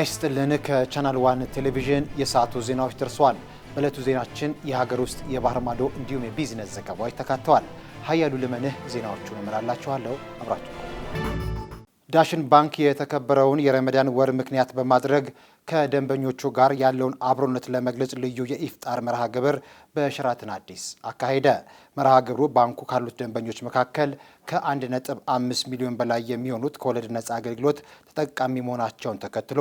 ይስጥልን ከቻናል 1 ቴሌቪዥን የሰዓቱ ዜናዎች ደርሰዋል። በዕለቱ ዜናችን የሀገር ውስጥ የባህር ማዶ እንዲሁም የቢዝነስ ዘገባዎች ተካተዋል። ሀያሉ ልመንህ ዜናዎቹን እመራላችኋለሁ። አብራችሁ ዳሽን ባንክ የተከበረውን የረመዳን ወር ምክንያት በማድረግ ከደንበኞቹ ጋር ያለውን አብሮነት ለመግለጽ ልዩ የኢፍጣር መርሃ ግብር በሸራተን አዲስ አካሄደ። መርሃ ግብሩ ባንኩ ካሉት ደንበኞች መካከል ከ1.5 ሚሊዮን በላይ የሚሆኑት ከወለድ ነፃ አገልግሎት ተጠቃሚ መሆናቸውን ተከትሎ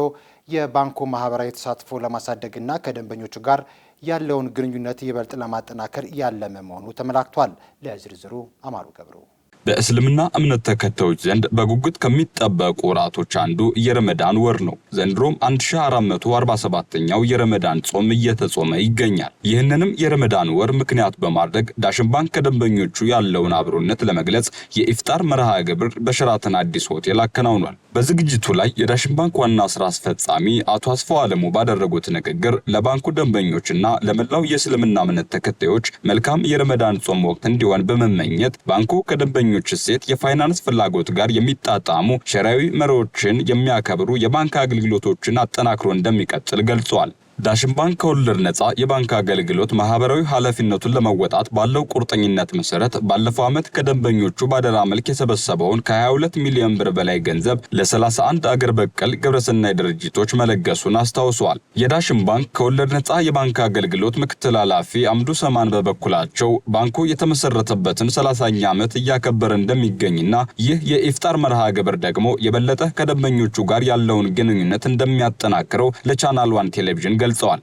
የባንኩ ማህበራዊ ተሳትፎ ለማሳደግና ከደንበኞቹ ጋር ያለውን ግንኙነት ይበልጥ ለማጠናከር ያለመ መሆኑ ተመላክቷል። ለዝርዝሩ አማሩ ገብሩ። በእስልምና እምነት ተከታዮች ዘንድ በጉጉት ከሚጠበቁ ወራቶች አንዱ የረመዳን ወር ነው። ዘንድሮም 1447ኛው የረመዳን ጾም እየተጾመ ይገኛል። ይህንንም የረመዳን ወር ምክንያት በማድረግ ዳሽን ባንክ ከደንበኞቹ ያለውን አብሮነት ለመግለጽ የኢፍጣር መርሃ ግብር በሸራተን አዲስ ሆቴል አከናውኗል። በዝግጅቱ ላይ የዳሽን ባንክ ዋና ስራ አስፈጻሚ አቶ አስፋው አለሙ ባደረጉት ንግግር ለባንኩ ደንበኞችና ለመላው የእስልምና እምነት ተከታዮች መልካም የረመዳን ጾም ወቅት እንዲሆን በመመኘት ባንኩ ከደንበኞች ሴት የፋይናንስ ፍላጎት ጋር የሚጣጣሙ ሸሪዓዊ መርሆችን የሚያከብሩ የባንክ አገልግሎቶችን አጠናክሮ እንደሚቀጥል ገልጿል። ዳሽን ባንክ ከወለድ ነፃ የባንክ አገልግሎት ማህበራዊ ኃላፊነቱን ለመወጣት ባለው ቁርጠኝነት መሰረት ባለፈው ዓመት ከደንበኞቹ ባደራ መልክ የሰበሰበውን ከ22 ሚሊዮን ብር በላይ ገንዘብ ለ31 አገር በቀል ግብረሰናይ ድርጅቶች መለገሱን አስታውሷል። የዳሽን ባንክ ከወለድ ነፃ የባንክ አገልግሎት ምክትል ኃላፊ አምዱ ሰማን በበኩላቸው ባንኩ የተመሰረተበትን 30ኛ ዓመት እያከበረ እንደሚገኝና ይህ የኢፍጣር መርሃ ግብር ደግሞ የበለጠ ከደንበኞቹ ጋር ያለውን ግንኙነት እንደሚያጠናክረው ለቻናል 1 ቴሌቪዥን ገልጸዋል።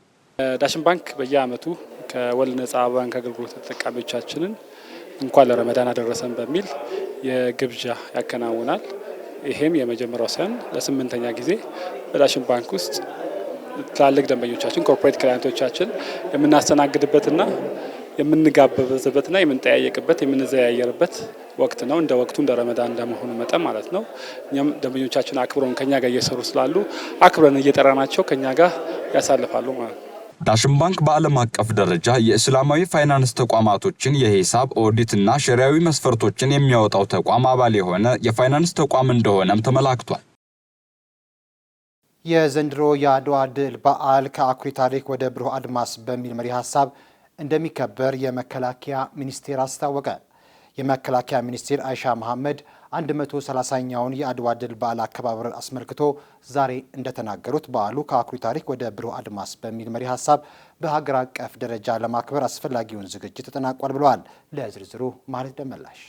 ዳሽን ባንክ በየዓመቱ ከወለድ ነፃ ባንክ አገልግሎት ተጠቃሚዎቻችንን እንኳን ለረመዳን አደረሰን በሚል የግብዣ ያከናውናል። ይሄም የመጀመሪያው ሲሆን ለ8ኛ ጊዜ በዳሽን ባንክ ውስጥ ትላልቅ ደንበኞቻችን ኮርፖሬት ክላይንቶቻችን የምናስተናግድበትና የምንጋበዝበትና የምንጠያየቅበት የምንዘያየርበት ወቅት ነው። እንደ ወቅቱ እንደ ረመዳን እንደመሆኑ መጠን ማለት ነው። እኛም ደንበኞቻችን አክብረን ከኛ ጋር እየሰሩ ስላሉ አክብረን እየጠራናቸው ከኛ ጋር ያሳልፋሉ ማለት ነው። ዳሽን ባንክ በዓለም አቀፍ ደረጃ የእስላማዊ ፋይናንስ ተቋማቶችን የሂሳብ ኦዲትና ሸሪዓዊ መስፈርቶችን የሚያወጣው ተቋም አባል የሆነ የፋይናንስ ተቋም እንደሆነም ተመላክቷል። የዘንድሮ የአድዋ ድል በዓል ከአኩሪ ታሪክ ወደ ብሩህ አድማስ በሚል መሪ ሀሳብ እንደሚከበር የመከላከያ ሚኒስቴር አስታወቀ። የመከላከያ ሚኒስቴር አይሻ መሐመድ 130ኛውን የአድዋ ድል በዓል አከባበር አስመልክቶ ዛሬ እንደተናገሩት በዓሉ ከአኩሪ ታሪክ ወደ ብሩህ አድማስ በሚል መሪ ሀሳብ በሀገር አቀፍ ደረጃ ለማክበር አስፈላጊውን ዝግጅት ተጠናቋል ብለዋል። ለዝርዝሩ ማለት ደመላሽ።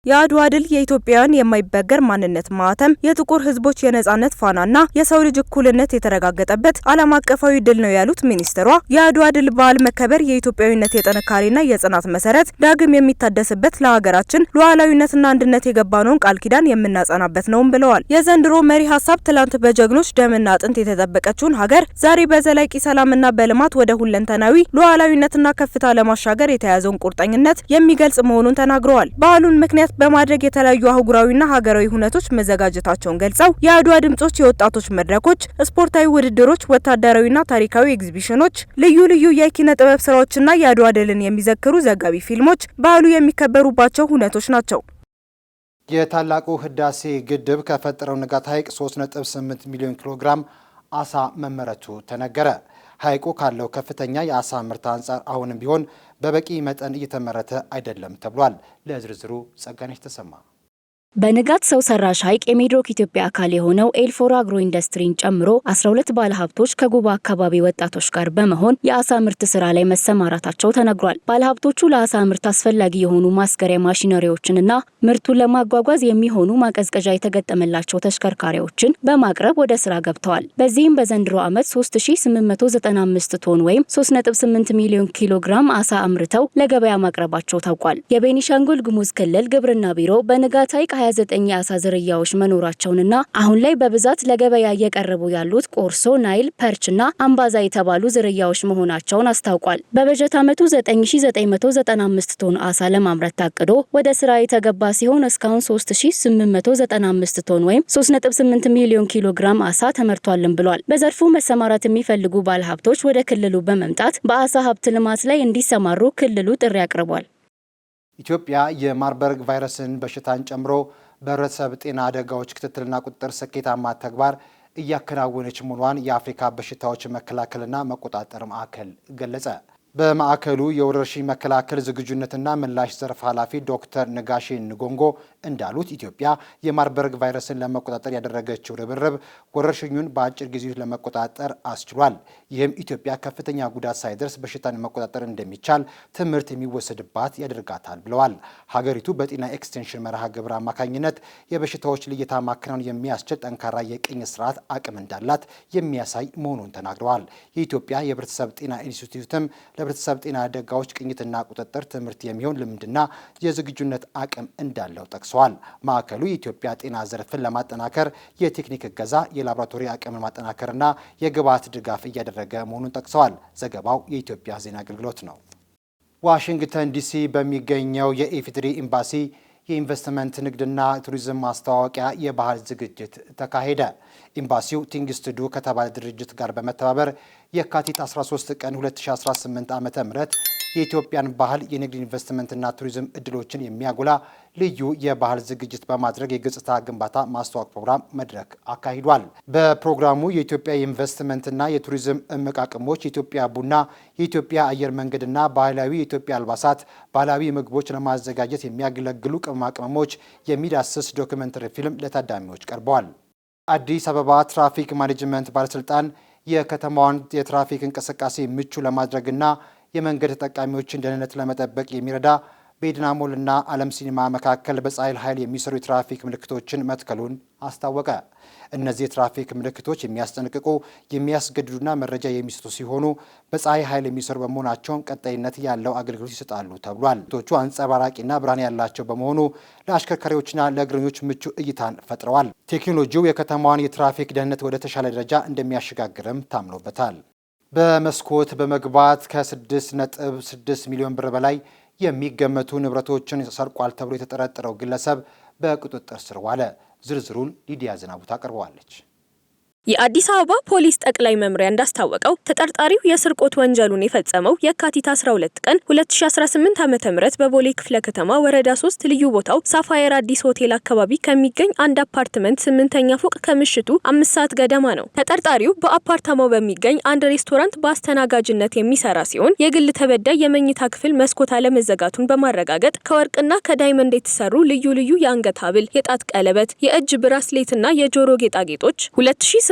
የአድዋ ድል የኢትዮጵያውያን የማይበገር ማንነት ማህተም፣ የጥቁር ህዝቦች የነጻነት ፋናና የሰው ልጅ እኩልነት የተረጋገጠበት ዓለም አቀፋዊ ድል ነው ያሉት ሚኒስትሯ የአድዋ ድል በዓል መከበር የኢትዮጵያዊነት የጥንካሬና የጽናት መሰረት ዳግም የሚታደስበት ለሀገራችን ሉዓላዊነትና አንድነት የገባነውን ቃል ኪዳን የምናጸናበት ነውም ብለዋል። የዘንድሮ መሪ ሀሳብ ትላንት በጀግኖች ደምና አጥንት የተጠበቀችውን ሀገር ዛሬ በዘላቂ ሰላምና በልማት ወደ ሁለንተናዊ ሉዓላዊነትና ከፍታ ለማሻገር የተያዘውን ቁርጠኝነት የሚገልጽ መሆኑን ተናግረዋል። በዓሉን ምክንያት በማድረግ የተለያዩ አህጉራዊና ሀገራዊ ሁነቶች መዘጋጀታቸውን ገልጸው የአድዋ ድምጾች የወጣቶች መድረኮች፣ ስፖርታዊ ውድድሮች፣ ወታደራዊና ታሪካዊ ኤግዚቢሽኖች፣ ልዩ ልዩ የኪነ ጥበብ ስራዎችና የአድዋ ድልን የሚዘክሩ ዘጋቢ ፊልሞች በዓሉ የሚከበሩባቸው ሁነቶች ናቸው። የታላቁ ህዳሴ ግድብ ከፈጠረው ንጋት ሐይቅ 3.8 ሚሊዮን ኪሎግራም አሳ መመረቱ ተነገረ። ሐይቁ ካለው ከፍተኛ የአሳ ምርት አንጻር አሁንም ቢሆን በበቂ መጠን እየተመረተ አይደለም ተብሏል። ለዝርዝሩ ጸጋነሽ ተሰማ። በንጋት ሰው ሰራሽ ሐይቅ የሚድሮክ ኢትዮጵያ አካል የሆነው ኤልፎራ አግሮ ኢንዱስትሪን ጨምሮ 12 ባለሀብቶች ከጉባ አካባቢ ወጣቶች ጋር በመሆን የአሳ ምርት ስራ ላይ መሰማራታቸው ተነግሯል። ባለሀብቶቹ ለአሳ ምርት አስፈላጊ የሆኑ ማስገሪያ ማሽነሪዎችንና ምርቱን ለማጓጓዝ የሚሆኑ ማቀዝቀዣ የተገጠመላቸው ተሽከርካሪዎችን በማቅረብ ወደ ስራ ገብተዋል። በዚህም በዘንድሮ ዓመት 3895 ቶን ወይም 3.8 ሚሊዮን ኪሎ ግራም አሳ አምርተው ለገበያ ማቅረባቸው ታውቋል። የቤኒሻንጉል ጉሙዝ ክልል ግብርና ቢሮ በንጋት ሐይቅ 29 የአሳ ዝርያዎች መኖራቸውንና አሁን ላይ በብዛት ለገበያ እየቀረቡ ያሉት ቆርሶ፣ ናይል፣ ፐርችና አምባዛ የተባሉ ዝርያዎች መሆናቸውን አስታውቋል። በበጀት ዓመቱ 9995 ቶን አሳ ለማምረት ታቅዶ ወደ ስራ የተገባ ሲሆን እስካሁን 3895 ቶን ወይም 3.8 ሚሊዮን ኪሎ ግራም አሳ ተመርቷልም ብሏል። በዘርፉ መሰማራት የሚፈልጉ ባለሀብቶች ወደ ክልሉ በመምጣት በአሳ ሀብት ልማት ላይ እንዲሰማሩ ክልሉ ጥሪ አቅርቧል። ኢትዮጵያ የማርበርግ ቫይረስን በሽታን ጨምሮ በህብረተሰብ ጤና አደጋዎች ክትትልና ቁጥጥር ስኬታማ ተግባር እያከናወነች መሆኗን የአፍሪካ በሽታዎች መከላከልና መቆጣጠር ማዕከል ገለጸ። በማዕከሉ የወረርሽኝ መከላከል ዝግጁነትና ምላሽ ዘርፍ ኃላፊ ዶክተር ነጋሼ ንጎንጎ እንዳሉት ኢትዮጵያ የማርበርግ ቫይረስን ለመቆጣጠር ያደረገችው ርብርብ ወረርሽኙን በአጭር ጊዜ ለመቆጣጠር አስችሏል። ይህም ኢትዮጵያ ከፍተኛ ጉዳት ሳይደርስ በሽታን መቆጣጠር እንደሚቻል ትምህርት የሚወሰድባት ያደርጋታል ብለዋል። ሀገሪቱ በጤና ኤክስቴንሽን መርሃ ግብር አማካኝነት የበሽታዎች ልየታ ማከናወን የሚያስችል ጠንካራ የቅኝ ስርዓት አቅም እንዳላት የሚያሳይ መሆኑን ተናግረዋል። የኢትዮጵያ የህብረተሰብ ጤና ኢንስቲትዩትም ለህብረተሰብ ጤና አደጋዎች ቅኝትና ቁጥጥር ትምህርት የሚሆን ልምድና የዝግጁነት አቅም እንዳለው ጠቅሰዋል። ማዕከሉ የኢትዮጵያ ጤና ዘርፍን ለማጠናከር የቴክኒክ እገዛ፣ የላቦራቶሪ አቅምን ማጠናከርና የግብዓት ድጋፍ እያደረገ መሆኑን ጠቅሰዋል። ዘገባው የኢትዮጵያ ዜና አገልግሎት ነው። ዋሽንግተን ዲሲ በሚገኘው የኢፌዴሪ ኤምባሲ የኢንቨስትመንት ንግድና ቱሪዝም ማስተዋወቂያ የባህል ዝግጅት ተካሄደ። ኤምባሲው ቲንግስ ቱ ዱ ከተባለ ድርጅት ጋር በመተባበር የካቲት 13 ቀን 2018 ዓ.ም የኢትዮጵያን ባህል የንግድ ኢንቨስትመንትና ቱሪዝም እድሎችን የሚያጎላ ልዩ የባህል ዝግጅት በማድረግ የገጽታ ግንባታ ማስተዋወቅ ፕሮግራም መድረክ አካሂዷል። በፕሮግራሙ የኢትዮጵያ የኢንቨስትመንትና የቱሪዝም እምቅ አቅሞች፣ የኢትዮጵያ ቡና፣ የኢትዮጵያ አየር መንገድና ባህላዊ የኢትዮጵያ አልባሳት፣ ባህላዊ ምግቦች ለማዘጋጀት የሚያገለግሉ ቅመማ ቅመሞች የሚዳስስ ዶክመንተሪ ፊልም ለታዳሚዎች ቀርበዋል። አዲስ አበባ ትራፊክ ማኔጅመንት ባለስልጣን የከተማዋን የትራፊክ እንቅስቃሴ ምቹ ለማድረግና የመንገድ ተጠቃሚዎችን ደህንነት ለመጠበቅ የሚረዳ በኤድና ሞልና ዓለም ሲኒማ መካከል በፀሐይ ኃይል የሚሰሩ የትራፊክ ምልክቶችን መትከሉን አስታወቀ። እነዚህ የትራፊክ ምልክቶች የሚያስጠነቅቁ፣ የሚያስገድዱና መረጃ የሚሰጡ ሲሆኑ በፀሐይ ኃይል የሚሰሩ በመሆናቸውም ቀጣይነት ያለው አገልግሎት ይሰጣሉ ተብሏል። ምልክቶቹ አንጸባራቂና ብርሃን ያላቸው በመሆኑ ለአሽከርካሪዎችና ለእግረኞች ምቹ እይታን ፈጥረዋል። ቴክኖሎጂው የከተማዋን የትራፊክ ደህንነት ወደ ተሻለ ደረጃ እንደሚያሸጋግርም ታምኖበታል። በመስኮት በመግባት ከ6.6 ሚሊዮን ብር በላይ የሚገመቱ ንብረቶችን ሰርቋል ተብሎ የተጠረጠረው ግለሰብ በቁጥጥር ስር ዋለ። ዝርዝሩን ሊዲያ ዝናቡ ታቀርበዋለች። የአዲስ አበባ ፖሊስ ጠቅላይ መምሪያ እንዳስታወቀው ተጠርጣሪው የስርቆት ወንጀሉን የፈጸመው የካቲት 12 ቀን 2018 ዓ.ም በቦሌ ክፍለ ከተማ ወረዳ 3 ልዩ ቦታው ሳፋየር አዲስ ሆቴል አካባቢ ከሚገኝ አንድ አፓርትመንት 8ኛ ፎቅ ከምሽቱ 5 ሰዓት ገደማ ነው። ተጠርጣሪው በአፓርታማው በሚገኝ አንድ ሬስቶራንት በአስተናጋጅነት የሚሰራ ሲሆን የግል ተበዳይ የመኝታ ክፍል መስኮት አለመዘጋቱን በማረጋገጥ ከወርቅና ከዳይመንድ የተሰሩ ልዩ ልዩ የአንገት ሐብል፣ የጣት ቀለበት፣ የእጅ ብራስሌትና የጆሮ ጌጣጌጦች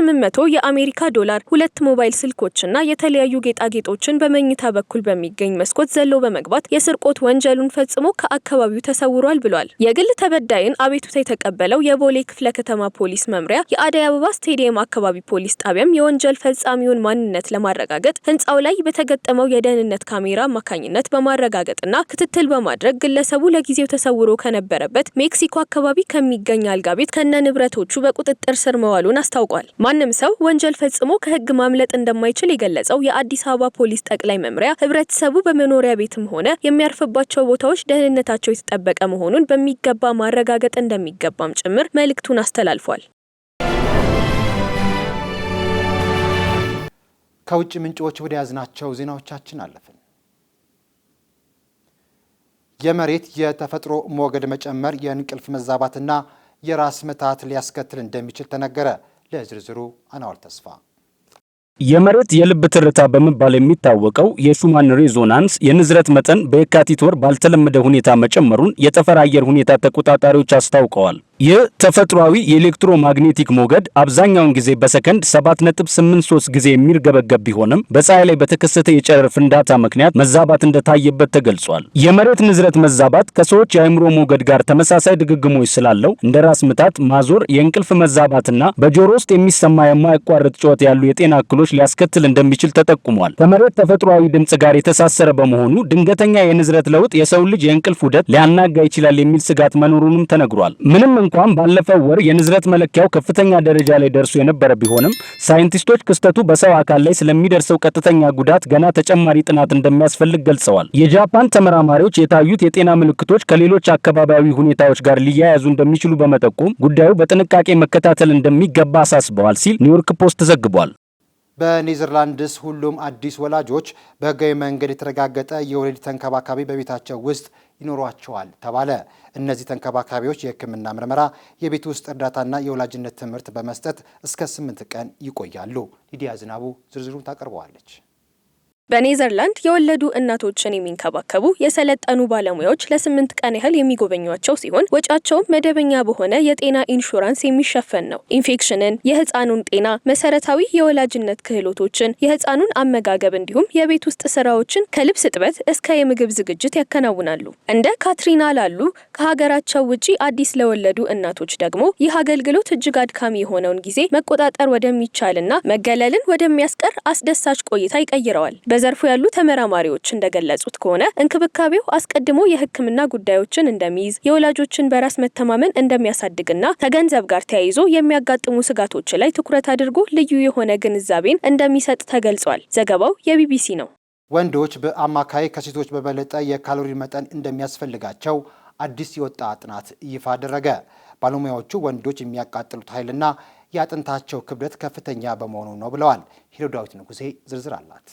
800 የአሜሪካ ዶላር፣ 2 ሞባይል ስልኮችና የተለያዩ ጌጣጌጦችን በመኝታ በኩል በሚገኝ መስኮት ዘሎ በመግባት የስርቆት ወንጀሉን ፈጽሞ ከአካባቢው ተሰውሯል ብሏል። የግል ተበዳይን አቤቱታ የተቀበለው የቦሌ ክፍለ ከተማ ፖሊስ መምሪያ የአደይ አበባ ስቴዲየም አካባቢ ፖሊስ ጣቢያም የወንጀል ፈጻሚውን ማንነት ለማረጋገጥ ህንጻው ላይ በተገጠመው የደህንነት ካሜራ አማካኝነት በማረጋገጥና ክትትል በማድረግ ግለሰቡ ለጊዜው ተሰውሮ ከነበረበት ሜክሲኮ አካባቢ ከሚገኝ አልጋ ቤት ከነ ንብረቶቹ በቁጥጥር ስር መዋሉን አስታውቋል። ማንም ሰው ወንጀል ፈጽሞ ከህግ ማምለጥ እንደማይችል የገለጸው የአዲስ አበባ ፖሊስ ጠቅላይ መምሪያ ህብረተሰቡ በመኖሪያ ቤትም ሆነ የሚያርፍባቸው ቦታዎች ደህንነታቸው የተጠበቀ መሆኑን በሚገባ ማረጋገጥ እንደሚገባም ጭምር መልእክቱን አስተላልፏል። ከውጭ ምንጮች ወደ ያዝናቸው ዜናዎቻችን አለፍን። የመሬት የተፈጥሮ ሞገድ መጨመር የእንቅልፍ መዛባትና የራስ ምታት ሊያስከትል እንደሚችል ተነገረ። ለዝርዝሩ አናዋል ተስፋ። የመሬት የልብ ትርታ በመባል የሚታወቀው የሹማን ሬዞናንስ የንዝረት መጠን በየካቲት ወር ባልተለመደ ሁኔታ መጨመሩን የጠፈር አየር ሁኔታ ተቆጣጣሪዎች አስታውቀዋል። ይህ ተፈጥሯዊ የኤሌክትሮማግኔቲክ ሞገድ አብዛኛውን ጊዜ በሰከንድ 7.83 ጊዜ የሚርገበገብ ቢሆንም በፀሐይ ላይ በተከሰተ የጨረር ፍንዳታ ምክንያት መዛባት እንደታየበት ተገልጿል። የመሬት ንዝረት መዛባት ከሰዎች የአእምሮ ሞገድ ጋር ተመሳሳይ ድግግሞች ስላለው እንደ ራስ ምታት፣ ማዞር፣ የእንቅልፍ መዛባትና በጆሮ ውስጥ የሚሰማ የማያቋርጥ ጩኸት ያሉ የጤና እክሎች ሊያስከትል እንደሚችል ተጠቁሟል። ከመሬት ተፈጥሯዊ ድምጽ ጋር የተሳሰረ በመሆኑ ድንገተኛ የንዝረት ለውጥ የሰው ልጅ የእንቅልፍ ዑደት ሊያናጋ ይችላል የሚል ስጋት መኖሩንም ተነግሯል። ምንም እንኳን ባለፈው ወር የንዝረት መለኪያው ከፍተኛ ደረጃ ላይ ደርሶ የነበረ ቢሆንም ሳይንቲስቶች ክስተቱ በሰው አካል ላይ ስለሚደርሰው ቀጥተኛ ጉዳት ገና ተጨማሪ ጥናት እንደሚያስፈልግ ገልጸዋል። የጃፓን ተመራማሪዎች የታዩት የጤና ምልክቶች ከሌሎች አካባቢያዊ ሁኔታዎች ጋር ሊያያዙ እንደሚችሉ በመጠቆም ጉዳዩ በጥንቃቄ መከታተል እንደሚገባ አሳስበዋል ሲል ኒውዮርክ ፖስት ዘግቧል። በኔዘርላንድስ ሁሉም አዲስ ወላጆች በህጋዊ መንገድ የተረጋገጠ የወሊድ ተንከባካቢ በቤታቸው ውስጥ ይኖሯቸዋል ተባለ። እነዚህ ተንከባካቢዎች የህክምና ምርመራ፣ የቤት ውስጥ እርዳታና የወላጅነት ትምህርት በመስጠት እስከ 8 ቀን ይቆያሉ። ሊዲያ ዝናቡ ዝርዝሩን ታቀርበዋለች። በኔዘርላንድ የወለዱ እናቶችን የሚንከባከቡ የሰለጠኑ ባለሙያዎች ለ8 ቀን ያህል የሚጎበኟቸው ሲሆን ወጪያቸውም መደበኛ በሆነ የጤና ኢንሹራንስ የሚሸፈን ነው። ኢንፌክሽንን፣ የህፃኑን ጤና፣ መሰረታዊ የወላጅነት ክህሎቶችን፣ የህፃኑን አመጋገብ እንዲሁም የቤት ውስጥ ስራዎችን ከልብስ እጥበት እስከ የምግብ ዝግጅት ያከናውናሉ። እንደ ካትሪና ላሉ ከሀገራቸው ውጪ አዲስ ለወለዱ እናቶች ደግሞ ይህ አገልግሎት እጅግ አድካሚ የሆነውን ጊዜ መቆጣጠር ወደሚቻልና መገለልን ወደሚያስቀር አስደሳች ቆይታ ይቀይረዋል። በዘርፉ ያሉ ተመራማሪዎች እንደገለጹት ከሆነ እንክብካቤው አስቀድሞ የህክምና ጉዳዮችን እንደሚይዝ፣ የወላጆችን በራስ መተማመን እንደሚያሳድግና ከገንዘብ ጋር ተያይዞ የሚያጋጥሙ ስጋቶች ላይ ትኩረት አድርጎ ልዩ የሆነ ግንዛቤን እንደሚሰጥ ተገልጿል። ዘገባው የቢቢሲ ነው። ወንዶች በአማካይ ከሴቶች በበለጠ የካሎሪ መጠን እንደሚያስፈልጋቸው አዲስ የወጣ ጥናት ይፋ አደረገ። ባለሙያዎቹ ወንዶች የሚያቃጥሉት ኃይልና የአጥንታቸው ክብደት ከፍተኛ በመሆኑ ነው ብለዋል። ሂሮዳዊት ንጉሴ ዝርዝር አላት።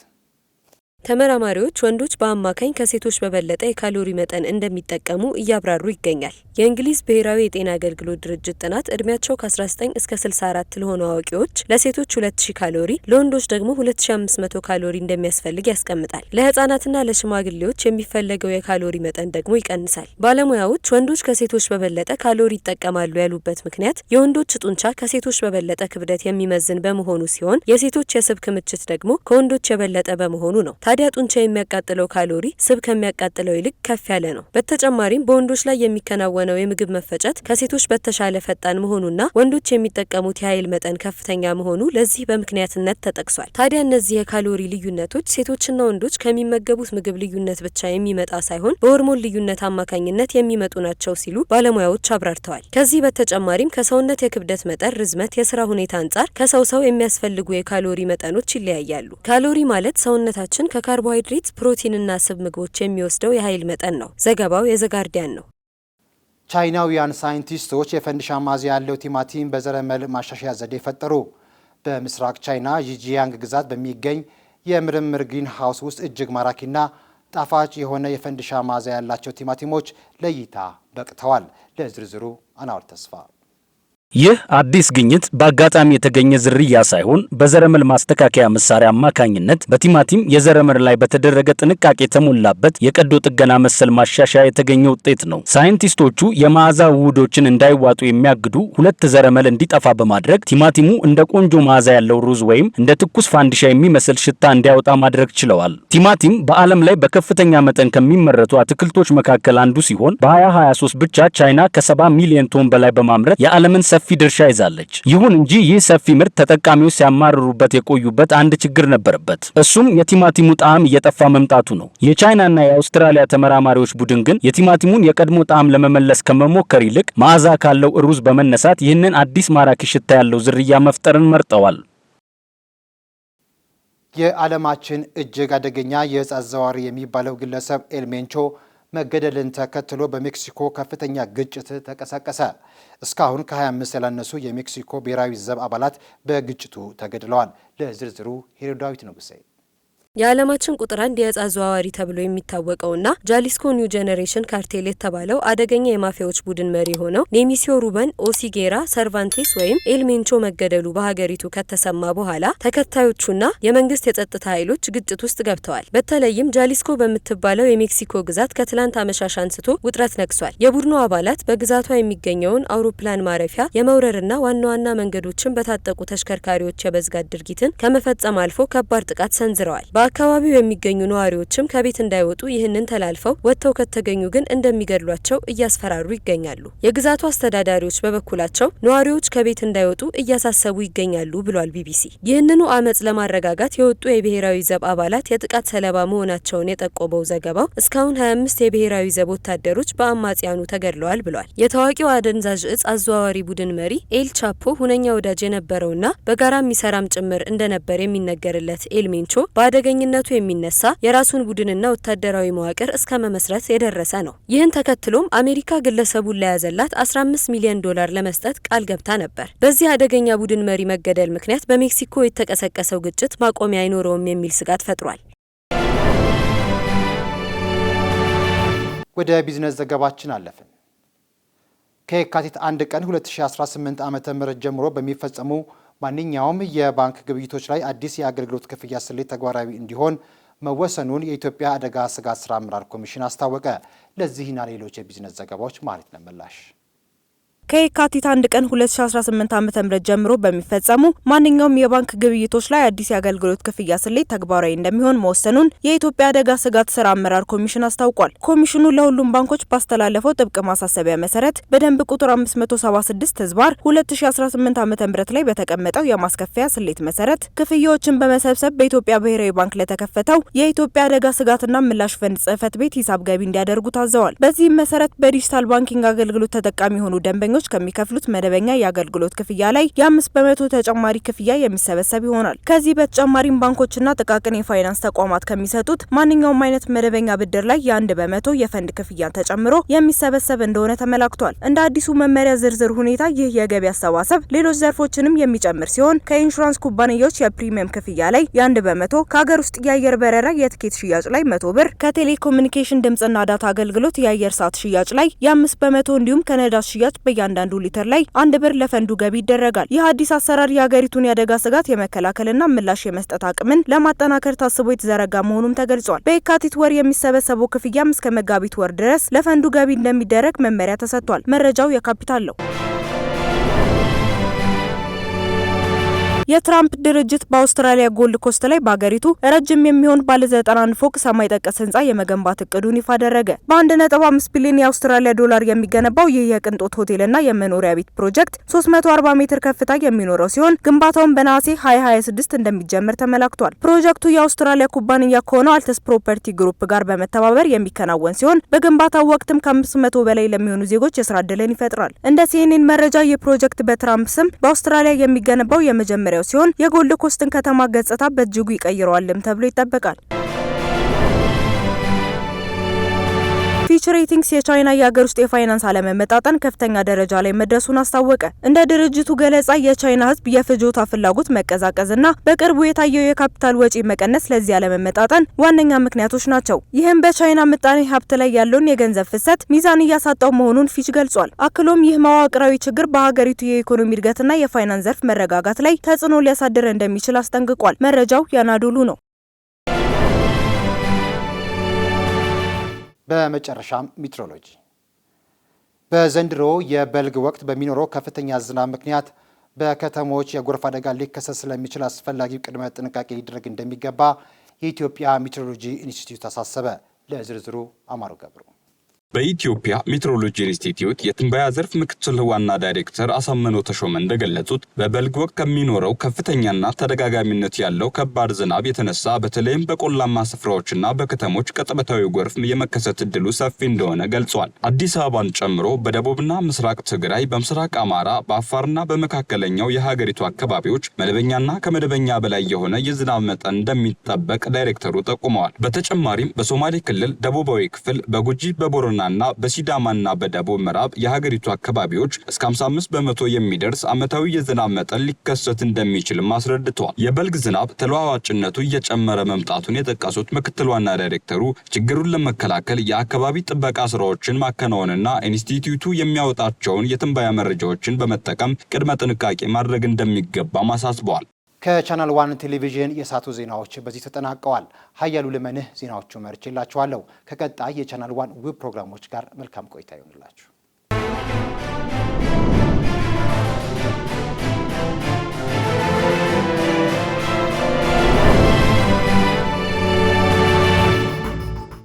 ተመራማሪዎች ወንዶች በአማካኝ ከሴቶች በበለጠ የካሎሪ መጠን እንደሚጠቀሙ እያብራሩ ይገኛል። የእንግሊዝ ብሔራዊ የጤና አገልግሎት ድርጅት ጥናት እድሜያቸው ከ19 እስከ 64 ለሆኑ አዋቂዎች ለሴቶች 2000 ካሎሪ፣ ለወንዶች ደግሞ 2500 ካሎሪ እንደሚያስፈልግ ያስቀምጣል። ለህፃናትና ለሽማግሌዎች የሚፈለገው የካሎሪ መጠን ደግሞ ይቀንሳል። ባለሙያዎች ወንዶች ከሴቶች በበለጠ ካሎሪ ይጠቀማሉ ያሉበት ምክንያት የወንዶች ጡንቻ ከሴቶች በበለጠ ክብደት የሚመዝን በመሆኑ ሲሆን የሴቶች የስብ ክምችት ደግሞ ከወንዶች የበለጠ በመሆኑ ነው። ታዲያ ጡንቻ የሚያቃጥለው ካሎሪ ስብ ከሚያቃጥለው ይልቅ ከፍ ያለ ነው። በተጨማሪም በወንዶች ላይ የሚከናወነው የምግብ መፈጨት ከሴቶች በተሻለ ፈጣን መሆኑና ወንዶች የሚጠቀሙት የኃይል መጠን ከፍተኛ መሆኑ ለዚህ በምክንያትነት ተጠቅሷል። ታዲያ እነዚህ የካሎሪ ልዩነቶች ሴቶችና ወንዶች ከሚመገቡት ምግብ ልዩነት ብቻ የሚመጣ ሳይሆን በሆርሞን ልዩነት አማካኝነት የሚመጡ ናቸው ሲሉ ባለሙያዎች አብራርተዋል። ከዚህ በተጨማሪም ከሰውነት የክብደት መጠን፣ ርዝመት፣ የስራ ሁኔታ አንጻር ከሰው ሰው የሚያስፈልጉ የካሎሪ መጠኖች ይለያያሉ። ካሎሪ ማለት ሰውነታችን ከካርቦሃይድሬት፣ ፕሮቲንና ስብ ምግቦች የሚወስደው የኃይል መጠን ነው። ዘገባው የዘጋርዲያን ነው። ቻይናውያን ሳይንቲስቶች የፈንዲሻ ማዝ ያለው ቲማቲም በዘረመል ማሻሻያ ዘዴ ፈጠሩ። በምስራቅ ቻይና ዢጂያንግ ግዛት በሚገኝ የምርምር ግሪን ሃውስ ውስጥ እጅግ ማራኪና ጣፋጭ የሆነ የፈንዲሻ ማዝ ያላቸው ቲማቲሞች ለእይታ በቅተዋል። ለዝርዝሩ አናወር ተስፋ። ይህ አዲስ ግኝት በአጋጣሚ የተገኘ ዝርያ ሳይሆን በዘረመል ማስተካከያ መሳሪያ አማካኝነት በቲማቲም የዘረመል ላይ በተደረገ ጥንቃቄ የተሞላበት የቀዶ ጥገና መሰል ማሻሻያ የተገኘ ውጤት ነው። ሳይንቲስቶቹ የመዓዛ ውህዶችን እንዳይዋጡ የሚያግዱ ሁለት ዘረመል እንዲጠፋ በማድረግ ቲማቲሙ እንደ ቆንጆ መዓዛ ያለው ሩዝ ወይም እንደ ትኩስ ፋንዲሻ የሚመስል ሽታ እንዲያወጣ ማድረግ ችለዋል። ቲማቲም በዓለም ላይ በከፍተኛ መጠን ከሚመረቱ አትክልቶች መካከል አንዱ ሲሆን በ2023 ብቻ ቻይና ከ70 ሚሊዮን ቶን በላይ በማምረት የዓለምን ሰፊ ድርሻ ይዛለች። ይሁን እንጂ ይህ ሰፊ ምርት ተጠቃሚዎች ሲያማርሩበት የቆዩበት አንድ ችግር ነበረበት። እሱም የቲማቲሙ ጣዕም እየጠፋ መምጣቱ ነው። የቻይናና የአውስትራሊያ ተመራማሪዎች ቡድን ግን የቲማቲሙን የቀድሞ ጣዕም ለመመለስ ከመሞከር ይልቅ መዓዛ ካለው ሩዝ በመነሳት ይህንን አዲስ ማራኪ ሽታ ያለው ዝርያ መፍጠርን መርጠዋል። የዓለማችን እጅግ አደገኛ የዕፅ አዘዋዋሪ የሚባለው ግለሰብ ኤልሜንቾ መገደልን ተከትሎ በሜክሲኮ ከፍተኛ ግጭት ተቀሰቀሰ። እስካሁን ከ25 ያላነሱ የሜክሲኮ ብሔራዊ ዘብ አባላት በግጭቱ ተገድለዋል። ለዝርዝሩ ሄሮዳዊት ንጉሴ። የዓለማችን ቁጥር 1 የዕፅ አዘዋዋሪ ተብሎ የሚታወቀውና ጃሊስኮ ኒው ጄኔሬሽን ካርቴል የተባለው አደገኛ የማፊያዎች ቡድን መሪ ሆነው ኔሚሲዮ ሩበን ኦሲጌራ ሰርቫንቴስ ወይም ኤልሜንቾ መገደሉ በሀገሪቱ ከተሰማ በኋላ ተከታዮቹና የመንግስት የጸጥታ ኃይሎች ግጭት ውስጥ ገብተዋል። በተለይም ጃሊስኮ በምትባለው የሜክሲኮ ግዛት ከትላንት አመሻሽ አንስቶ ውጥረት ነግሷል። የቡድኑ አባላት በግዛቷ የሚገኘውን አውሮፕላን ማረፊያ የመውረርና ዋና ዋና መንገዶችን በታጠቁ ተሽከርካሪዎች የመዝጋት ድርጊትን ከመፈጸም አልፎ ከባድ ጥቃት ሰንዝረዋል። በአካባቢው የሚገኙ ነዋሪዎችም ከቤት እንዳይወጡ ይህንን ተላልፈው ወጥተው ከተገኙ ግን እንደሚገድሏቸው እያስፈራሩ ይገኛሉ። የግዛቱ አስተዳዳሪዎች በበኩላቸው ነዋሪዎች ከቤት እንዳይወጡ እያሳሰቡ ይገኛሉ ብሏል ቢቢሲ። ይህንኑ አመጽ ለማረጋጋት የወጡ የብሔራዊ ዘብ አባላት የጥቃት ሰለባ መሆናቸውን የጠቆመው ዘገባው እስካሁን 25 የብሔራዊ ዘብ ወታደሮች በአማጽያኑ ተገድለዋል ብሏል። የታዋቂው አደንዛዥ ዕፅ አዘዋዋሪ ቡድን መሪ ኤል ቻፖ ሁነኛ ወዳጅ የነበረውና በጋራ የሚሰራም ጭምር እንደነበር የሚነገርለት ኤልሜንቾ በአደገኛ ከጥገኝነቱ የሚነሳ የራሱን ቡድንና ወታደራዊ መዋቅር እስከ መመስረት የደረሰ ነው። ይህን ተከትሎም አሜሪካ ግለሰቡን ለያዘላት $15 ሚሊዮን ለመስጠት ቃል ገብታ ነበር። በዚህ አደገኛ ቡድን መሪ መገደል ምክንያት በሜክሲኮ የተቀሰቀሰው ግጭት ማቆሚያ አይኖረውም የሚል ስጋት ፈጥሯል። ወደ ቢዝነስ ዘገባችን አለፍን። ከየካቲት 1 ቀን 2018 ዓ.ም ጀምሮ በሚፈጸሙ ማንኛውም የባንክ ግብይቶች ላይ አዲስ የአገልግሎት ክፍያ ስሌት ተግባራዊ እንዲሆን መወሰኑን የኢትዮጵያ አደጋ ስጋት ስራ አመራር ኮሚሽን አስታወቀ። ለዚህና ሌሎች የቢዝነስ ዘገባዎች ማለት ነው ምላሽ ከየካቲት 1 ቀን 2018 ዓ.ም ጀምሮ በሚፈጸሙ ማንኛውም የባንክ ግብይቶች ላይ አዲስ የአገልግሎት ክፍያ ስሌት ተግባራዊ እንደሚሆን መወሰኑን የኢትዮጵያ አደጋ ስጋት ስራ አመራር ኮሚሽን አስታውቋል። ኮሚሽኑ ለሁሉም ባንኮች ባስተላለፈው ጥብቅ ማሳሰቢያ መሰረት በደንብ ቁጥር 576/2018 ዓ.ም ላይ በተቀመጠው የማስከፈያ ስሌት መሰረት ክፍያዎችን በመሰብሰብ በኢትዮጵያ ብሔራዊ ባንክ ለተከፈተው የኢትዮጵያ አደጋ ስጋትና ምላሽ ፈንድ ጽሕፈት ቤት ሂሳብ ገቢ እንዲያደርጉ ታዘዋል። በዚህም መሰረት በዲጂታል ባንኪንግ አገልግሎት ተጠቃሚ የሆኑ ደንበኞች ከሚከፍሉት መደበኛ የአገልግሎት ክፍያ ላይ የ5% ተጨማሪ ክፍያ የሚሰበሰብ ይሆናል። ከዚህ በተጨማሪም ባንኮችና ጥቃቅን የፋይናንስ ተቋማት ከሚሰጡት ማንኛውም አይነት መደበኛ ብድር ላይ የ1% የፈንድ ክፍያን ተጨምሮ የሚሰበሰብ እንደሆነ ተመላክቷል። እንደ አዲሱ መመሪያ ዝርዝር ሁኔታ ይህ የገቢ አሰባሰብ ሌሎች ዘርፎችንም የሚጨምር ሲሆን ከኢንሹራንስ ኩባንያዎች የፕሪሚየም ክፍያ ላይ የ1%፣ ከሀገር ውስጥ የአየር በረራ የትኬት ሽያጭ ላይ 100 ብር፣ ከቴሌኮሙኒኬሽን ድምጽና ዳታ አገልግሎት የአየር ሰዓት ሽያጭ ላይ የ5% እንዲሁም ከነዳጅ ሽያጭ በእያንዳንዱ ሊትር ላይ 1 ብር ለፈንዱ ገቢ ይደረጋል። ይህ አዲስ አሰራር የሀገሪቱን የአደጋ ስጋት የመከላከልና ምላሽ የመስጠት አቅምን ለማጠናከር ታስቦ የተዘረጋ መሆኑም ተገልጿል። በየካቲት ወር የሚሰበሰበው ክፍያም እስከ መጋቢት ወር ድረስ ለፈንዱ ገቢ እንደሚደረግ መመሪያ ተሰጥቷል። መረጃው የካፒታል ነው። የትራምፕ ድርጅት በአውስትራሊያ ጎልድ ኮስት ላይ በአገሪቱ ረጅም የሚሆን ባለ 91 ፎቅ ሰማይ ጠቀስ ህንጻ የመገንባት እቅዱን ይፋ አደረገ። በ1.5 ቢሊዮን የአውስትራሊያ ዶላር የሚገነባው ይህ የቅንጦት ሆቴልና የመኖሪያ ቤት ፕሮጀክት 340 ሜትር ከፍታ የሚኖረው ሲሆን ግንባታውን በነሐሴ 2026 እንደሚጀምር ተመላክቷል። ፕሮጀክቱ የአውስትራሊያ ኩባንያ ከሆነው አልተስ ፕሮፐርቲ ግሩፕ ጋር በመተባበር የሚከናወን ሲሆን በግንባታው ወቅትም ከ500 በላይ ለሚሆኑ ዜጎች የስራ ዕድልን ይፈጥራል። እንደ ሲኤንኤን መረጃ ይህ ፕሮጀክት በትራምፕ ስም በአውስትራሊያ የሚገነባው የመጀመሪያው ሲሆን የጎልድ ኮስትን ከተማ ገጽታ በእጅጉ ይቀይረዋልም ተብሎ ይጠበቃል። ፊች ሬቲንግስ የቻይና የሀገር ውስጥ የፋይናንስ አለመመጣጠን ከፍተኛ ደረጃ ላይ መድረሱን አስታወቀ። እንደ ድርጅቱ ገለጻ የቻይና ህዝብ የፍጆታ ፍላጎት መቀዛቀዝና በቅርቡ የታየው የካፒታል ወጪ መቀነስ ለዚህ አለመመጣጠን ዋነኛ ምክንያቶች ናቸው። ይህም በቻይና ምጣኔ ሀብት ላይ ያለውን የገንዘብ ፍሰት ሚዛን እያሳጣው መሆኑን ፊች ገልጿል። አክሎም ይህ መዋቅራዊ ችግር በሀገሪቱ የኢኮኖሚ እድገትና የፋይናንስ ዘርፍ መረጋጋት ላይ ተጽዕኖ ሊያሳድር እንደሚችል አስጠንቅቋል። መረጃው ያናዶሉ ነው። በመጨረሻም ሜትሮሎጂ በዘንድሮ የበልግ ወቅት በሚኖረው ከፍተኛ ዝናብ ምክንያት በከተሞች የጎርፍ አደጋ ሊከሰት ስለሚችል አስፈላጊው ቅድመ ጥንቃቄ ሊደረግ እንደሚገባ የኢትዮጵያ ሜትሮሎጂ ኢንስቲትዩት አሳሰበ። ለዝርዝሩ አማሩ ገብሩ። በኢትዮጵያ ሜትሮሎጂ ኢንስቲትዩት የትንበያ ዘርፍ ምክትል ዋና ዳይሬክተር አሳመነው ተሾመ እንደገለጹት በበልግ ወቅት ከሚኖረው ከፍተኛና ተደጋጋሚነት ያለው ከባድ ዝናብ የተነሳ በተለይም በቆላማ ስፍራዎችና በከተሞች ቅጽበታዊ ጎርፍ የመከሰት እድሉ ሰፊ እንደሆነ ገልጿል። አዲስ አበባን ጨምሮ በደቡብና ምስራቅ ትግራይ፣ በምስራቅ አማራ፣ በአፋርና በመካከለኛው የሀገሪቱ አካባቢዎች መደበኛና ከመደበኛ በላይ የሆነ የዝናብ መጠን እንደሚጠበቅ ዳይሬክተሩ ጠቁመዋል። በተጨማሪም በሶማሌ ክልል ደቡባዊ ክፍል፣ በጉጂ፣ በቦረና እና በሲዳማና በደቡብ ምዕራብ የሀገሪቱ አካባቢዎች እስከ 55 በመቶ የሚደርስ ዓመታዊ የዝናብ መጠን ሊከሰት እንደሚችል አስረድተዋል። የበልግ ዝናብ ተለዋዋጭነቱ እየጨመረ መምጣቱን የጠቀሱት ምክትል ዋና ዳይሬክተሩ ችግሩን ለመከላከል የአካባቢ ጥበቃ ስራዎችን ማከናወንና ኢንስቲትዩቱ የሚያወጣቸውን የትንበያ መረጃዎችን በመጠቀም ቅድመ ጥንቃቄ ማድረግ እንደሚገባ አሳስበዋል። ከቻናል ዋን ቴሌቪዥን የሳቱ ዜናዎች በዚህ ተጠናቀዋል። ሀያሉ ልመንህ ዜናዎቹ መርጬላችኋለሁ። ከቀጣይ የቻናል ዋን ውብ ፕሮግራሞች ጋር መልካም ቆይታ ይሆንላችሁ።